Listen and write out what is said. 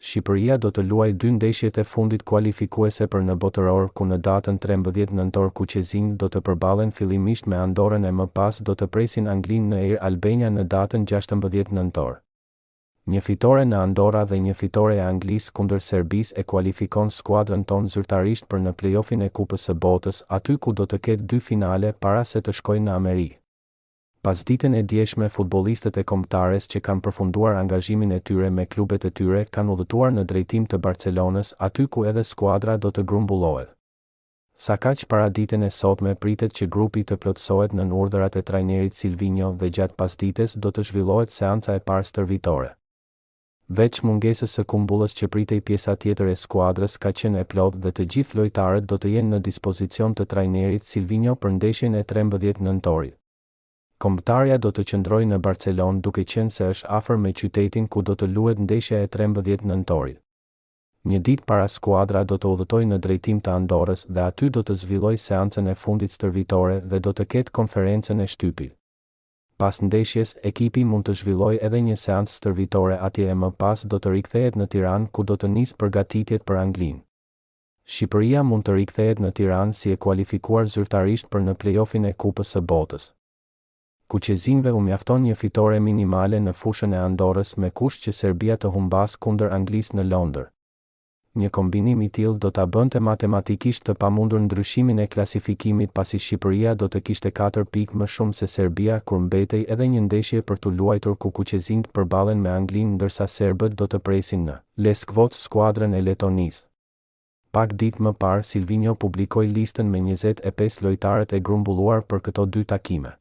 Shqipëria do të luajë 2 ndeshjet e fundit kualifikuese për në botëror ku në datën 13 nëntor kuqezinjtë do të përballen fillimisht me Andorën e më pas do të presin Anglinë në Air Albania në datën 16 nëntor. Një fitore në Andorra dhe një fitore e Anglisë kundër Serbisë e kualifikon skuadrën tonë zyrtarisht për në play-offin e Kupës së Botës, aty ku do të ketë 2 finale para se të shkojnë në Amerikë. Pas ditën e djeshme, futbollistët e Kombëtares që kanë përfunduar angazhimin e tyre me klubet e tyre kanë udhëtuar në drejtim të Barcelonës, aty ku edhe skuadra do të grumbullohet. Sa kaq para ditën e sotme pritet që grupi të plotësohet në urdhërat e trajnerit Silvinho dhe gjatë pasdites do të zhvillohet seanca e parë stërvitore. Veç mungesës së kumbullës që pritej pjesa tjetër e skuadrës ka qenë e plotë dhe të gjithë lojtarët do të jenë në dispozicion të trajnerit Silvinho për ndeshjen e 13 nëntorit. Kombëtarja do të qëndrojë në Barcelonë duke qenë se është afër me qytetin ku do të luhet ndeshja e 13 nëntorit. Një ditë para skuadra do të udhëtojë në drejtim të Andorrës dhe aty do të zhvillojë seancën e fundit stërvitore dhe do të ketë konferencën e shtypit. Pas ndeshjes, ekipi mund të zhvillojë edhe një seancë stërvitore atje e më pas do të rikthehet në Tiranë ku do të nisë përgatitjet për Anglinë. Shqipëria mund të rikthehet në Tiranë si e kualifikuar zyrtarisht për në play-offin e Kupës së Botës. Kuqezinjve u mjafton një fitore minimale në fushën e Andorrës me kusht që Serbia të humbas kundër Anglisë në Londër. Një kombinim i tillë do ta bënte matematikisht të pamundur ndryshimin e klasifikimit pasi Shqipëria do të kishte 4 pikë më shumë se Serbia kur mbetej edhe një ndeshje për tu luajtur ku kuqezinjtë përballen me Anglinë ndërsa serbët do të presin në Leskvot skuadrën e Letonisë. Pak ditë më parë Silvinho publikoi listën me 25 lojtarët e grumbulluar për këto 2 takime.